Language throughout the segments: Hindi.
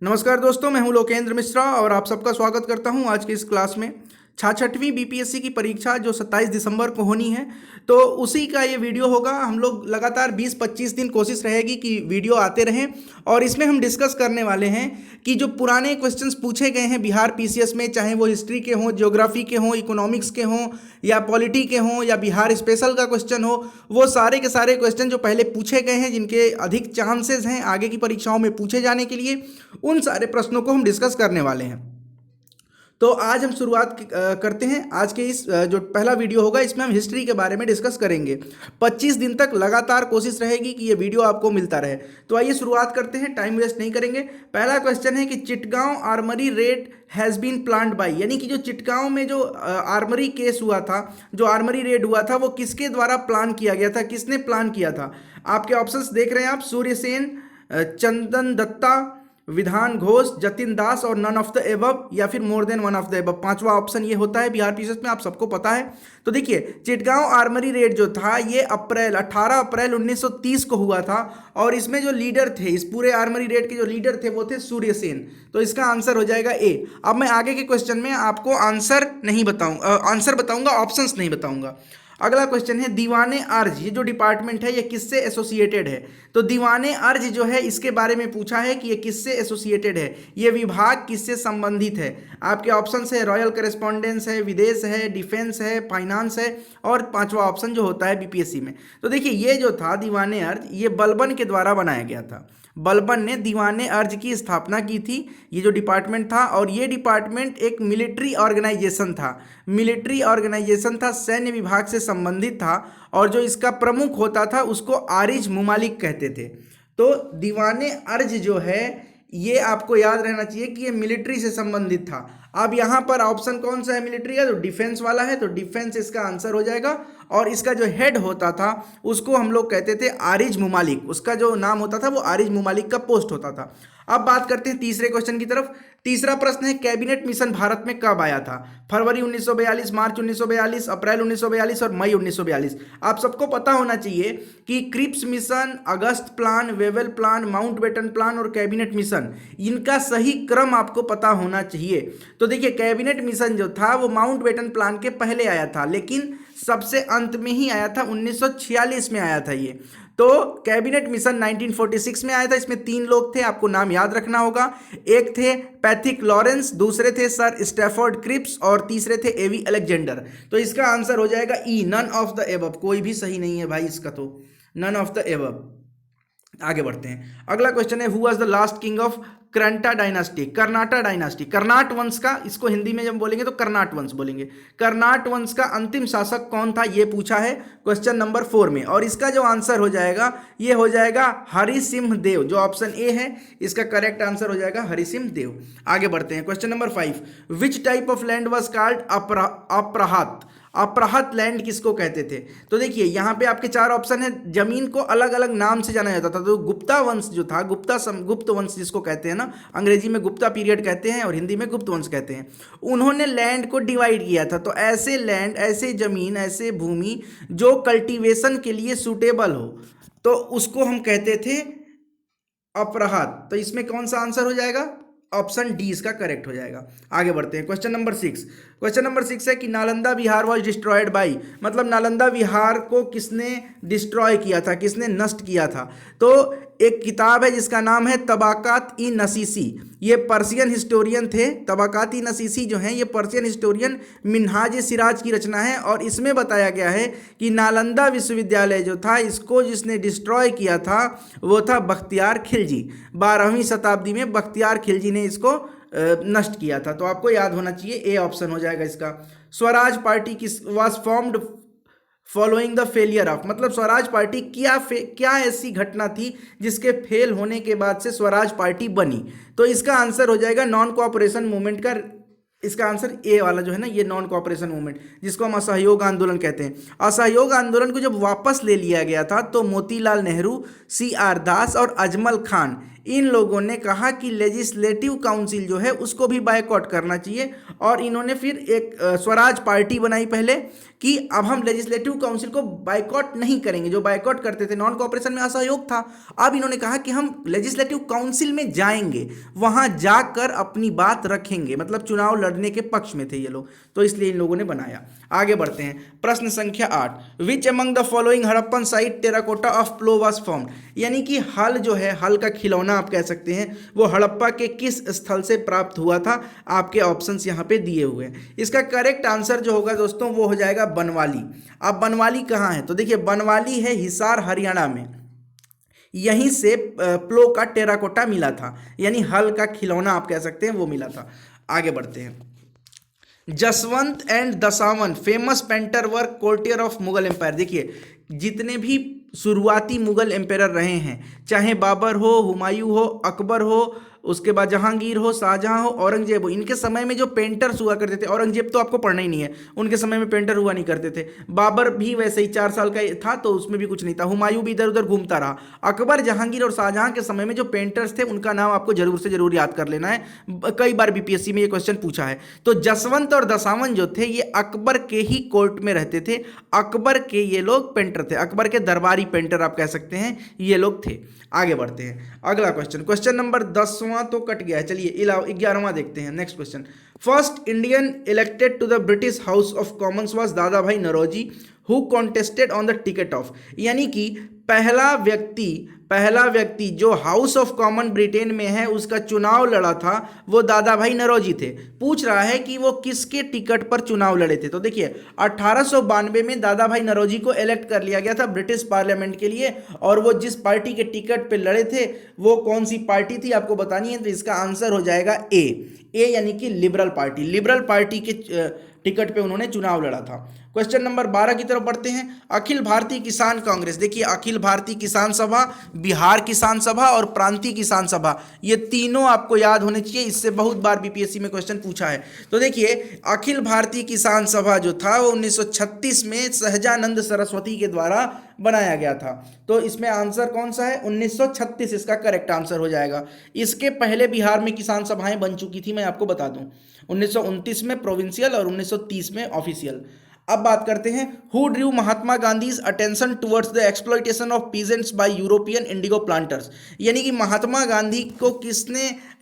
नमस्कार दोस्तों, मैं हूं लोकेंद्र मिश्रा और आप सबका स्वागत करता हूं आज की इस क्लास में। 66वीं बीपीएससी की परीक्षा जो 27 दिसंबर को होनी है, तो उसी का ये वीडियो होगा। हम लोग लगातार 20-25 दिन कोशिश रहेगी कि वीडियो आते रहें और इसमें हम डिस्कस करने वाले हैं कि जो पुराने क्वेश्चंस पूछे गए हैं बिहार पीसीएस में, चाहे वो हिस्ट्री के हों, ज्योग्राफी के हों, इकोनॉमिक्स के हों या पॉलिटी के हों या बिहार स्पेशल का क्वेश्चन हो, वो सारे के सारे क्वेश्चन जो पहले पूछे गए हैं, जिनके अधिक चांसेस हैं आगे की परीक्षाओं में पूछे जाने के लिए, उन सारे प्रश्नों को हम डिस्कस करने वाले हैं। तो आज हम शुरुआत करते हैं। आज के इस जो पहला वीडियो होगा, इसमें हम हिस्ट्री के बारे में डिस्कस करेंगे। 25 दिन तक लगातार कोशिश रहेगी कि ये वीडियो आपको मिलता रहे। तो आइए शुरुआत करते हैं, टाइम वेस्ट नहीं करेंगे। पहला क्वेश्चन है कि Chittagong armoury raid has been planned by, यानी कि जो चिटगांव में जो आर्मरी केस हुआ था, जो आर्मरी रेड हुआ था, वो किसके द्वारा प्लान किया गया था, किसने प्लान किया था। आपके ऑप्शंस देख रहे हैं आप, सूर्यसेन, चंदन दत्ता, विधान घोष, जतिन दास और नन ऑफ द एबव, या फिर more than one of the above. पांचवा ऑप्शन ये होता है बिहार पीसीएस में, आप सबको पता है। तो देखिए, चिटगांव आर्मरी रेड जो था ये 18 अप्रैल 1930 को हुआ था और इसमें जो लीडर थे, इस पूरे आर्मरी रेड के जो लीडर थे वो थे सूर्यसेन। तो इसका आंसर हो जाएगा ए। अब मैं आगे के क्वेश्चन में आपको आंसर नहीं बताऊंगा, आंसर बताऊंगा, ऑप्शंस नहीं बताऊंगा। अगला क्वेश्चन है दीवाने अर्ज, ये जो डिपार्टमेंट है ये किससे एसोसिएटेड है। तो दीवाने अर्ज जो है इसके बारे में पूछा है कि ये किससे एसोसिएटेड है, ये विभाग किससे संबंधित है। आपके ऑप्शन है रॉयल करेस्पॉन्डेंस है, विदेश है, डिफेंस है, फाइनेंस है और पांचवा ऑप्शन जो होता है बीपीएससी में। तो देखिए, ये जो था दीवाने अर्ज, ये बलबन के द्वारा बनाया गया था। बलबन ने दीवाने अर्ज की स्थापना की थी, ये जो डिपार्टमेंट था। और ये डिपार्टमेंट एक मिलिट्री ऑर्गेनाइजेशन था, मिलिट्री ऑर्गेनाइजेशन था, सैन्य विभाग से संबंधित था। और जो इसका प्रमुख होता था उसको आरिज मुमालिक कहते थे। तो दीवाने अर्ज जो है ये आपको याद रहना चाहिए कि ये मिलिट्री से संबंधित था। अब यहाँ पर ऑप्शन कौन सा है, मिलिट्री है, तो डिफेंस वाला है, तो डिफेंस इसका आंसर हो जाएगा। और इसका जो हेड होता था उसको हम लोग कहते थे आरिज मुमालिक, उसका जो नाम होता था वो आरिज मुमालिक का पोस्ट होता था। अब बात करते हैं तीसरे क्वेश्चन की तरफ। तीसरा प्रश्न है कैबिनेट मिशन भारत में कब आया था। फरवरी 1942, मार्च 1942, अप्रैल 1942 और मई 1942। आप सबको पता होना चाहिए कि क्रिप्स मिशन, अगस्त plan, Wavell plan, Mountbatten plan और कैबिनेट मिशन, इनका सही क्रम आपको पता होना चाहिए। तो देखिए, कैबिनेट मिशन जो था वो माउंटबेटन प्लान के पहले आया था, लेकिन सबसे अंत में ही आया था, 1946 में आया था ये। तो कैबिनेट मिशन 1946 में आया था। इसमें 3 लोग थे, आपको नाम याद रखना होगा। एक थे पैथिक लॉरेंस, दूसरे थे सर स्टैफोर्ड क्रिप्स और तीसरे थे एवी अलेक्जेंडर। तो इसका आंसर हो जाएगा ई, नन ऑफ द एबव। कोई भी सही नहीं है भाई इसका, तो नन ऑफ द एबव। आगे बढ़ते हैं। अगला क्वेश्चन है who was the last king of Karnata dynasty, Karnata dynasty, Karnat वंश का, इसको हिंदी में जब बोलेंगे तो कर्नाट वंश बोलेंगे। कर्नाट वंश का अंतिम शासक कौन था, ये पूछा है क्वेश्चन नंबर 4 में। और इसका जो आंसर हो जाएगा ये हो जाएगा हरिसिंह देव। जो ऑप्शन ए है इसका करेक्ट आंसर हो जाएगा हरिसिंह देव। आगे बढ़ते हैं। Question number 5, which type of land was called aprahata. Aprahata land किसको कहते थे। तो देखिए, यहाँ पे आपके 4 ऑप्शन है। जमीन को अलग अलग नाम से जाना जाता था। तो गुप्ता वंश जो था, गुप्त वंश जिसको कहते हैं ना, अंग्रेजी में गुप्ता पीरियड कहते हैं और हिंदी में गुप्त वंश कहते हैं, उन्होंने लैंड को डिवाइड किया था। तो ऐसे लैंड, ऐसे जमीन, ऐसे भूमि जो कल्टीवेशन के लिए सूटेबल हो, तो उसको हम कहते थे अप्रहत। तो इसमें कौन सा आंसर हो जाएगा, ऑप्शन डी इसका करेक्ट हो जाएगा। आगे बढ़ते हैं। Question number 6। क्वेश्चन नंबर 6 है कि नालंदा विहार वॉज डिस्ट्रॉयड बाई, मतलब नालंदा विहार को किसने डिस्ट्रॉय किया था, किसने नष्ट किया था। तो एक किताब है जिसका नाम है तबाकात ई नसीसी। ये पर्शियन हिस्टोरियन थे। तबाकात ई नसीसी जो हैं ये पर्शियन हिस्टोरियन मिन्हाज सिराज की रचना है। और इसमें बताया गया है कि नालंदा विश्वविद्यालय जो था, इसको जिसने डिस्ट्रॉय किया था वो था बख्तियार खिलजी। 12वीं शताब्दी में बख्तियार खिलजी ने इसको नष्ट किया था। तो आपको याद होना चाहिए, ए ऑप्शन हो जाएगा इसका। स्वराज पार्टी किस was formed following the failure of, मतलब स्वराज पार्टी क्या ऐसी घटना थी जिसके फेल होने के बाद से स्वराज पार्टी बनी। तो इसका आंसर हो जाएगा नॉन कोऑपरेशन मूवमेंट का। इसका आंसर ए वाला जो है ना, ये नॉन कोऑपरेशन मूवमेंट, जिसको हम असहयोग आंदोलन कहते हैं। असहयोग आंदोलन को जब वापस ले लिया गया था तो मोतीलाल नेहरू, CR दास और अजमल खान, इन लोगों ने कहा कि लेजिस्लेटिव काउंसिल जो है उसको भी बायकॉट करना चाहिए, और इन्होंने फिर एक स्वराज पार्टी बनाई पहले कि अब हम लेजिस्लेटिव काउंसिल को बायकॉट नहीं करेंगे। जो बायकॉट करते थे, नॉन कोऑपरेशन में असहयोग था, अब इन्होंने कहा कि हम लेजिस्लेटिव काउंसिल में जाएंगे, वहां जाकर अपनी बात रखेंगे, मतलब चुनाव लड़ने के पक्ष में थे ये लोग, तो इसलिए इन लोगों ने बनाया। आगे बढ़ते हैं, प्रश्न संख्या 8, which among the following Harappan site terracotta of plough was found, यानी कि हल जो है, हल का खिलौना आप कह सकते हैं, वो हड़प्पा के किस स्थल से प्राप्त हुआ था। आपके ऑप्शंस यहाँ पे दिए हुए हैं। इसका करेक्ट आंसर जो होगा दोस्तों वो हो जाएगा बनवाली। अब बनवाली कहाँ है, तो देखिए बनवाली है हिसार हरियाणा में, यहीं से प्लो का टेराकोटा मिला था, यानी हल का खिलौना आप कह सकते हैं वो मिला था। आगे बढ़ते हैं, Jaswant and Dasavan famous painter work courtier of Mughal empire. देखिए जितने भी शुरुआती मुगल एम्पायर रहे हैं, चाहे बाबर हो, हुमायूं हो, अकबर हो, उसके बाद जहांगीर हो, शाहजहां हो, औरंगजेब हो, इनके समय में जो पेंटर्स हुआ करते थे, औरंगजेब तो आपको पढ़ना ही नहीं है, उनके समय में पेंटर हुआ नहीं करते थे। बाबर भी वैसे ही 4 साल का था तो उसमें भी कुछ नहीं था। हुमायूं भी इधर उधर घूमता रहा। अकबर, जहांगीर और शाहजहां के समय में जो पेंटर्स थे उनका नाम आपको जरूर से जरूर याद कर लेना है, कई बार बीपीएससी में ये क्वेश्चन पूछा है। तो जसवंत और दसावन जो थे ये अकबर के ही कोर्ट में रहते थे, अकबर के ये लोग पेंटर थे, अकबर के दरबारी पेंटर आप कह सकते हैं ये लोग थे। आगे बढ़ते हैं, अगला क्वेश्चन, क्वेश्चन नंबर 10वां तो कट गया है, चलिए 11वां देखते हैं। Next question, first Indian elected to the British House of Commons was Dadabhai Naoroji who contested on the ticket of, यानी कि पहला व्यक्ति जो हाउस ऑफ कॉमन ब्रिटेन में है उसका चुनाव लड़ा था वो दादा भाई नौरोजी थे। पूछ रहा है कि वो किसके टिकट पर चुनाव लड़े थे, तो देखिए 1892 में दादा भाई नौरोजी को इलेक्ट कर लिया गया था ब्रिटिश पार्लियामेंट के लिए, और वो जिस पार्टी के टिकट पे लड़े थे वो कौन सी पार्टी थी आपको बतानी है, तो इसका आंसर हो जाएगा ए यानी कि लिबरल पार्टी के टिकट पे उन्होंने चुनाव लड़ा था। क्वेश्चन नंबर 12 की तरफ बढ़ते हैं, अखिल भारतीय किसान कांग्रेस। देखिए अखिल भारतीय किसान सभा, बिहार किसान सभा और प्रांतीय किसान सभा, ये तीनों आपको याद होने चाहिए, इससे बहुत बार बीपीएससी में क्वेश्चन पूछा है। तो देखिए अखिल भारतीय किसान सभा जो था वो 1936 में सहजानंद सरस्वती के द्वारा बनाया गया था। तो इसमें आंसर कौन सा है, 1936 इसका करेक्ट आंसर हो जाएगा। इसके पहले बिहार में किसान सभाएं बन चुकी थी, मैं आपको बता दूं, 1929 में प्रोविंशियल और 1930 में ऑफिशियल। अब बात करते हैं, who Drew Mahatma Gandhi's attention towards the exploitation of peasants bye European Indigo planters, यानी कि महात्मा गांधी को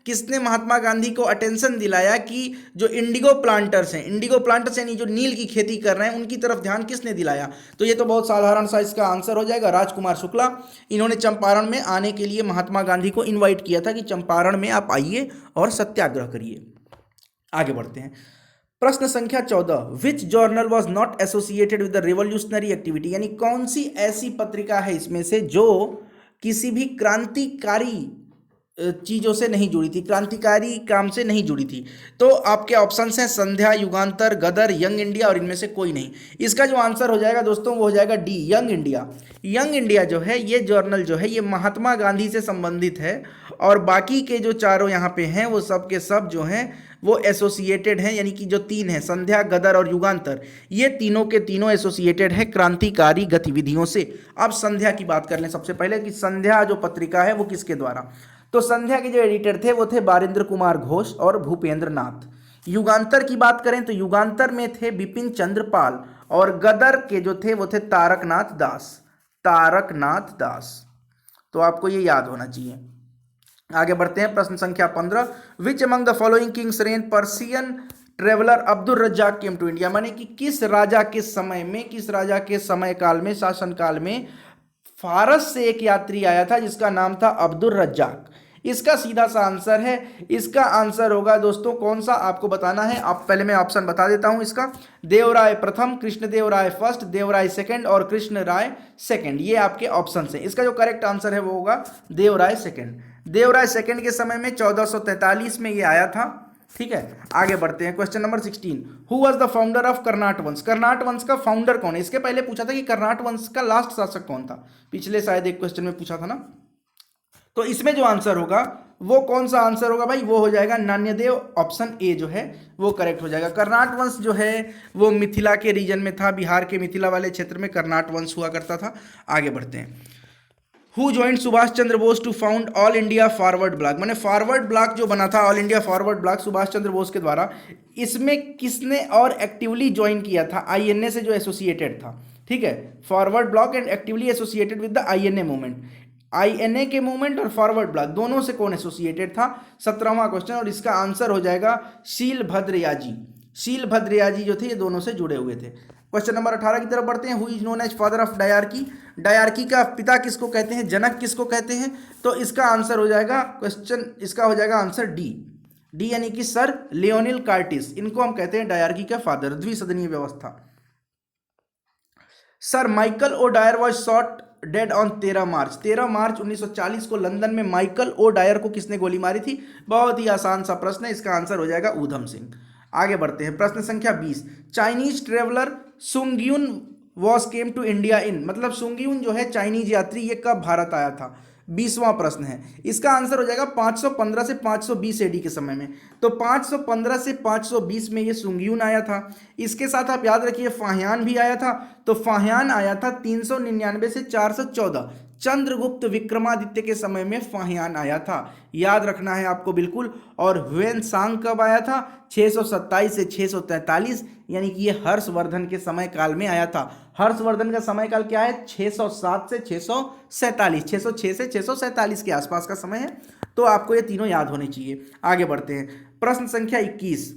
किसने महात्मा गांधी को अटेंशन दिलाया कि जो इंडिगो प्लांटर्स यानी जो नील की खेती कर रहे हैं उनकी तरफ ध्यान किसने दिलाया, तो ये तो बहुत साधारण सा इसका आंसर हो जाएगा, राजकुमार शुक्ला। इन्होंने चंपारण में आने के लिए महात्मा गांधी को इन्वाइट किया था कि चंपारण में आप आइए और सत्याग्रह करिए। आगे बढ़ते हैं, प्रश्न संख्या 14, which journal was not associated with the revolutionary activity, यानी कौन सी ऐसी पत्रिका है इसमें से जो किसी भी क्रांतिकारी चीज़ों से नहीं जुड़ी थी, क्रांतिकारी काम से नहीं जुड़ी थी। तो आपके ऑप्शंस हैं संध्या, युगांतर, गदर, यंग इंडिया और इनमें से कोई नहीं। इसका जो आंसर हो जाएगा दोस्तों वो हो जाएगा D, young India. Young India जो है ये जर्नल जो है ये महात्मा गांधी से संबंधित है, और बाकी के जो चारों यहाँ पे हैं वो सब के सब जो हैं वो एसोसिएटेड हैं, यानी कि जो 3 हैं संध्या, गदर और युगांतर, ये तीनों के तीनों एसोसिएटेड है क्रांतिकारी गतिविधियों से। अब संध्या की बात कर लें सबसे पहले कि संध्या जो पत्रिका है वो किसके द्वारा, तो संध्या के जो एडिटर थे वो थे बारिंद्र कुमार घोष और भूपेंद्र नाथ। युगांतर की बात करें तो युगांतर में थे बिपिन चंद्र पाल, और गदर के जो थे वो थे तारकनाथ दास। तो आपको ये याद होना चाहिए। आगे बढ़ते हैं, प्रश्न संख्या 15, which among the following kings reign Persian traveller Abdul Razzaq came to India, माने कि किस राजा के समय काल में, शासन काल में फारस से एक यात्री आया था जिसका नाम था अब्दुल रज्जाक। इसका सीधा सा आंसर है, इसका आंसर होगा दोस्तों कौन सा आपको बताना है। आप पहले मैं ऑप्शन बता देता हूं इसका, देवराय प्रथम, कृष्णदेव राय फर्स्ट, देवराय सेकंड और कृष्ण राय सेकंड, ये आपके ऑप्शन हैं। इसका जो करेक्ट आंसर है वो होगा देवराय सेकंड। देवराय सेकंड के समय में 1443 में ये आया था, ठीक है। आगे बढ़ते हैं, question number 16, who was the founder of Karnat वंश, कर्नाट वंश का फाउंडर कौन है। इसके पहले पूछा था कि कर्नाट वंश का लास्ट शासक कौन था, पिछले शायद एक क्वेश्चन में पूछा था ना। तो इसमें जो आंसर होगा वो कौन सा आंसर होगा भाई, वो हो जाएगा नान्यदेव, ऑप्शन ए जो है वो करेक्ट हो जाएगा। कर्नाट वंश जो है वो मिथिला के रीजन में था, बिहार के मिथिला वाले क्षेत्र में कर्नाट वंश हुआ करता था। आगे बढ़ते हैं, who joined Subhash Chandra Bose to found All India Forward Bloc, मैंने फॉरवर्ड ब्लॉक जो बना था All India Forward Bloc Subhash Chandra Bose के द्वारा, इसमें किसने और एक्टिवली ज्वाइन किया था? आईएनए से जो एसोसिएटेड था, ठीक है। Forward block and actively associated with the INA movement, INA के मूवमेंट और फॉरवर्ड ब्लॉक दोनों से कौन एसोसिएटेड था? 17वां क्वेश्चन, और इसका आंसर हो जाएगा शीलभद्र याजी। शीलभद्र याजी जो थे ये दोनों से जुड़े हुए थे। क्वेश्चन नंबर 18 की तरफ बढ़ते हैं। Who is known as father of dyarchy, dyarchy का पिता किसको कहते हैं, जनक किसको कहते हैं? तो इसका आंसर हो जाएगा क्वेश्चन, इसका हो जाएगा आंसर डी, डी यानी कि सर लियोनिल कार्टिस, इनको हम कहते हैं डायरकी का फादर, द्विसदनीय व्यवस्था। Sir Michael O'Dwyer was shot dead on 13 March, 13 March 1940 को लंदन में माइकल ओ डायर को किसने गोली मारी थी? बहुत ही आसान सा प्रश्न है, इसका आंसर हो जाएगा ऊधम सिंह। आगे बढ़ते हैं, प्रश्न संख्या 20, Chinese traveller Sungyun was came to India in, मतलब सुंगयुन जो है चाइनीज यात्री, ये कब भारत आया था? 20वां प्रश्न है, इसका आंसर हो जाएगा 515 से 520 एडी के समय में। तो 515 से 520 में ये सुंगयुन आया था। इसके साथ आप याद रखिए फाहियान भी आया था, तो फाहियान आया था 399 से 414, चंद्रगुप्त विक्रमादित्य के समय में फाहियान आया था, याद रखना है आपको बिल्कुल। और ह्वेनसांग कब आया था? 627 से 643, यानी कि ये हर्षवर्धन के समय काल में आया था। हर्षवर्धन का समय काल क्या है? 607 से 647, 606 से 647 के आसपास का समय है। तो आपको ये तीनों याद होने चाहिए। आगे बढ़ते हैं, प्रश्न संख्या 21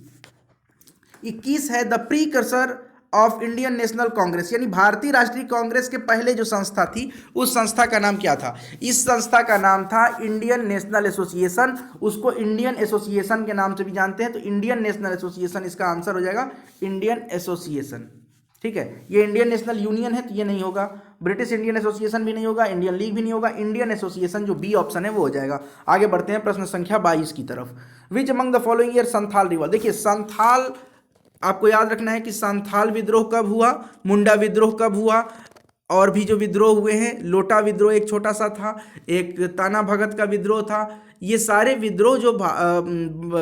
है, the precursor of Indian national Congress, यानी भारतीय राष्ट्रीय कांग्रेस के पहले जो संस्था थी उस संस्था का नाम क्या था? इस संस्था का नाम था इंडियन नेशनल एसोसिएशन, उसको इंडियन एसोसिएशन के नाम से भी जानते हैं। तो इंडियन नेशनल एसोसिएशन, इसका आंसर हो जाएगा इंडियन एसोसिएशन, ठीक है। ये इंडियन नेशनल यूनियन है तो ये नहीं होगा, ब्रिटिश इंडियन एसोसिएशन भी नहीं होगा, इंडियन लीग भी नहीं होगा, इंडियन एसोसिएशन जो बी ऑप्शन है वो हो जाएगा। आगे बढ़ते हैं प्रश्न संख्या 22 की तरफ। विच among the following year Santhal revolt, देखिए संथाल आपको याद रखना है कि संथाल विद्रोह कब हुआ, मुंडा विद्रोह कब हुआ, और भी जो विद्रोह हुए हैं, लोटा विद्रोह एक छोटा सा था, एक ताना भगत का विद्रोह था, ये सारे विद्रोह जो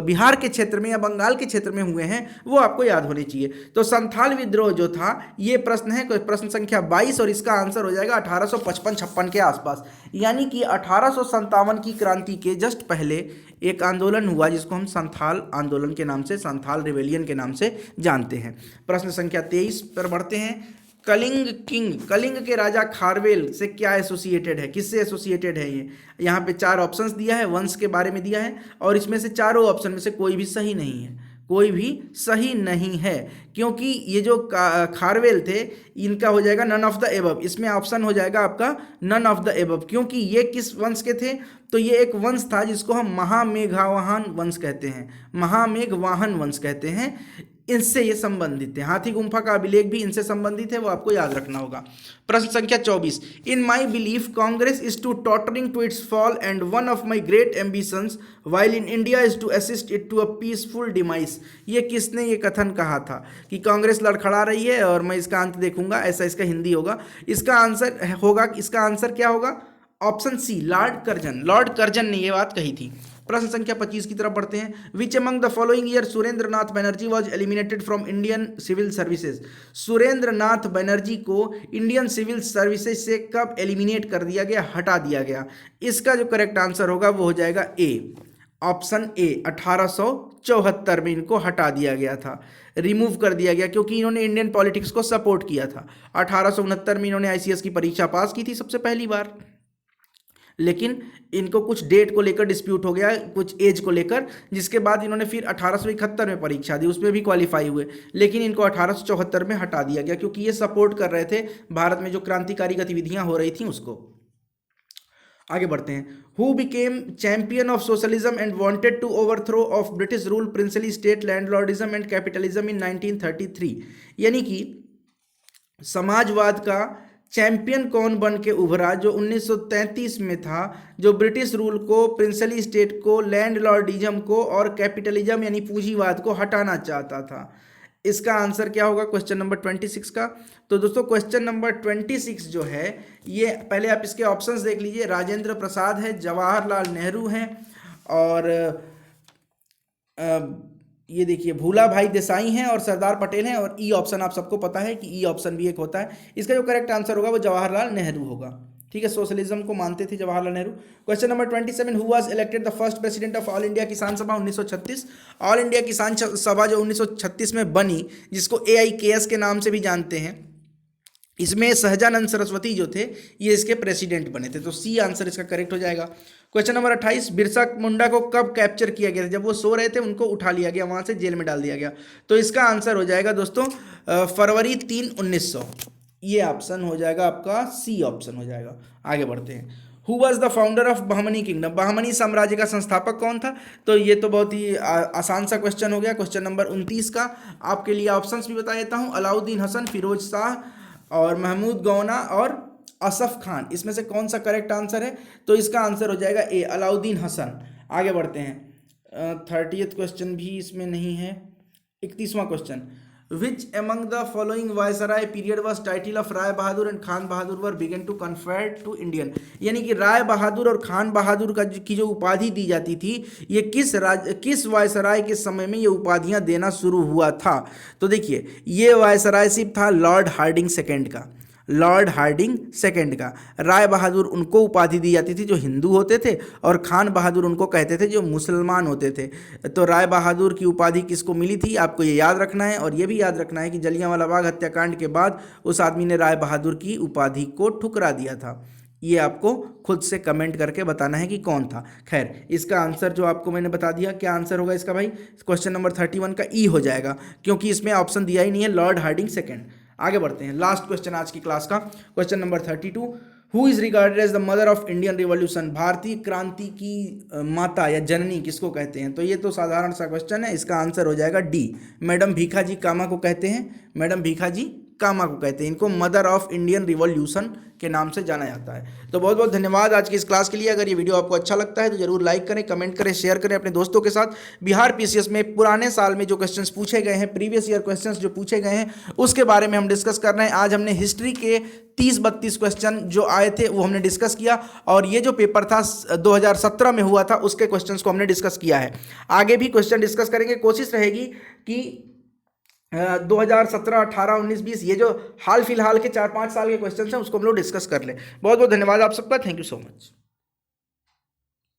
बिहार के क्षेत्र में या बंगाल के क्षेत्र में हुए हैं वो आपको याद होने चाहिए। तो संथाल विद्रोह जो था ये प्रश्न है, प्रश्न संख्या 22, और इसका आंसर हो जाएगा 1855-56 के आसपास, यानी कि 1857 की क्रांति के जस्ट पहले एक आंदोलन हुआ जिसको हम संथाल आंदोलन के नाम से, संथाल रिवेलियन के नाम से जानते हैं। प्रश्न संख्या 23 पर बढ़ते हैं। कलिंग किंग, कलिंग के राजा खारवेल से क्या एसोसिएटेड है, किससे एसोसिएटेड है? ये यहाँ पे 4 ऑप्शंस दिया है, वंश के बारे में दिया है, और इसमें से चारों ऑप्शन में से कोई भी सही नहीं है, कोई भी सही नहीं है, क्योंकि ये जो खारवेल थे इनका हो जाएगा नन ऑफ द एबव, इसमें ऑप्शन हो जाएगा आपका नन ऑफ द एबव, क्योंकि ये किस वंश के थे? तो ये एक वंश था जिसको हम महामेघवाहन वंश कहते हैं, महामेघवाहन वंश कहते हैं, इनसे ये संबंधित है। हाथी गुम्फा का अभिलेख भी इनसे संबंधित है, वो आपको याद रखना होगा। प्रश्न संख्या 24, in my belief Congress is too tottering to its fall and one of my great ambitions while in India is to assist it to a peaceful demise, ये किसने ये कथन कहा था कि कांग्रेस लड़खड़ा रही है और मैं इसका अंत देखूंगा, ऐसा इसका हिंदी होगा। इसका आंसर होगा, इसका आंसर क्या होगा? Option C, Lord Curzon, Lord Curzon ने ये बात कही थी। प्रश्न संख्या 25 की तरफ बढ़ते हैं। Which among the following year Surendra Nath Banerjee was eliminated from Indian civil services, Surendra Nath Banerjee को इंडियन सिविल सर्विसेज से कब एलिमिनेट कर दिया गया, हटा दिया गया? इसका जो करेक्ट आंसर होगा वो हो जाएगा ए, ऑप्शन ए, 1874 में इनको हटा दिया गया था, रिमूव कर दिया गया, क्योंकि इन्होंने इंडियन पॉलिटिक्स को सपोर्ट किया था। 1869 में इन्होंने आईसीएस की परीक्षा पास की थी सबसे पहली बार, लेकिन इनको कुछ डेट को लेकर डिस्प्यूट हो गया, कुछ एज को लेकर, जिसके बाद इन्होंने फिर 1871 में परीक्षा दी, उसमें भी क्वालिफाई हुए, लेकिन इनको 1874 में हटा दिया गया, क्योंकि ये सपोर्ट कर रहे थे भारत में जो क्रांतिकारी गतिविधियां हो रही थी उसको। आगे बढ़ते हैं। Who became champion of socialism and wanted to overthrow of British rule princely state landlordism and capitalism in 1933, यानी कि समाजवाद का चैंपियन कौन बन के उभरा जो 1933 में था, जो ब्रिटिश रूल को, प्रिंसली स्टेट को, लैंडलॉर्डिज्म को और कैपिटलिज्म यानी पूंजीवाद को हटाना चाहता था? इसका आंसर क्या होगा क्वेश्चन नंबर 26 का? तो दोस्तों क्वेश्चन नंबर 26 जो है ये, पहले आप इसके ऑप्शंस देख लीजिए, राजेंद्र प्रसाद है, जवाहरलाल नेहरू हैं, और ये देखिए भूला भाई देसाई हैं और सरदार पटेल हैं, और ई ऑप्शन आप सबको पता है कि ई ऑप्शन भी एक होता है। इसका जो करेक्ट आंसर होगा वो जवाहरलाल नेहरू होगा, ठीक है, सोशलिज्म को मानते थे Jawaharlal Nehru. Question number 27, who was elected the first president of all India किसान सभा 1936। ऑल इंडिया किसान सभा जो 1936 में बनी, जिसको AIKS के नाम से भी जानते हैं, इसमें सहजानंद सरस्वती जो थे ये इसके प्रेसिडेंट बने थे। तो सी आंसर इसका करेक्ट हो जाएगा। क्वेश्चन नंबर 28, बिरसा मुंडा को कब कैप्चर किया गया था? जब वो सो रहे थे उनको उठा लिया गया, वहां से जेल में डाल दिया गया। तो इसका आंसर हो जाएगा दोस्तों फरवरी 3, 1900। ये ऑप्शन हो जाएगा आपका, सी ऑप्शन हो जाएगा। आगे बढ़ते हैं। Who was the founder of Bahmani kingdom? Bahmani साम्राज्य का संस्थापक कौन था? तो ये तो बहुत ही आसान सा क्वेश्चन हो गया। क्वेश्चन नंबर 29 का आपके लिए ऑप्शंस भी बता देता हूँ। अलाउद्दीन हसन, फिरोज शाह और महमूद गौना और असफ खान, इसमें से कौन सा करेक्ट आंसर है? तो इसका आंसर हो जाएगा ए, अलाउद्दीन हसन। आगे बढ़ते हैं। 30th क्वेश्चन भी इसमें नहीं है। 31वां question, which among the following viceroy period was title of Rai Bahadur and Khan Bahadur were begin to confer to Indian? यानी कि राय बहादुर और खान बहादुर का की जो उपाधि दी जाती थी, ये किस वायसराय के समय में ये उपाधियां देना शुरू हुआ था? तो देखिए, ये वायसरायशिप था लॉर्ड हार्डिंग सेकेंड का, लॉर्ड हार्डिंग सेकेंड का। राय बहादुर उनको उपाधि दी जाती थी जो हिंदू होते थे, और खान बहादुर उनको कहते थे जो मुसलमान होते थे। तो राय बहादुर की उपाधि किसको मिली थी, आपको ये याद रखना है। और ये भी याद रखना है कि जलियांवाला बाग हत्याकांड के बाद उस आदमी ने राय बहादुर की उपाधि को ठुकरा दिया था। ये आपको खुद से कमेंट करके बताना है कि कौन था। खैर, इसका आंसर जो आपको मैंने बता दिया, क्या आंसर होगा इसका भाई? क्वेश्चन नंबर 31 का ई हो जाएगा, क्योंकि इसमें ऑप्शन दिया ही नहीं है, लॉर्ड हार्डिंग सेकेंड। आगे बढ़ते हैं। लास्ट क्वेश्चन आज की क्लास का, question number 32, who is regarded as the mother of Indian revolution? भारतीय क्रांति की माता या जननी किसको कहते हैं? तो ये तो साधारण सा क्वेश्चन है, इसका आंसर हो जाएगा डी, मैडम भीखाजी कामा को कहते हैं। मैडम भीखाजी कामा को कहते हैं, इनको मदर ऑफ इंडियन रिवॉल्यूशन के नाम से जाना जाता है। तो बहुत बहुत धन्यवाद आज की इस क्लास के लिए। अगर ये वीडियो आपको अच्छा लगता है तो जरूर लाइक करें, कमेंट करें, शेयर करें अपने दोस्तों के साथ। बिहार PCS में पुराने साल में जो क्वेश्चंस पूछे गए हैं, प्रीवियस ईयर क्वेश्चंस जो पूछे गए हैं, उसके बारे में हम डिस्कस कर रहे हैं। आज हमने हिस्ट्री के 30-32 क्वेश्चन जो आए थे वो हमने डिस्कस किया, और ये जो पेपर था 2017 में हुआ था उसके क्वेश्चन को हमने डिस्कस किया है। आगे भी क्वेश्चन डिस्कस करेंगे। कोशिश रहेगी कि 2017, 18, 19, 20 ये जो हाल फिलहाल के 4-5 साल के क्वेश्चन हैं उसको हम लोग डिस्कस कर लें। बहुत बहुत धन्यवाद आप सबका। Thank you so much.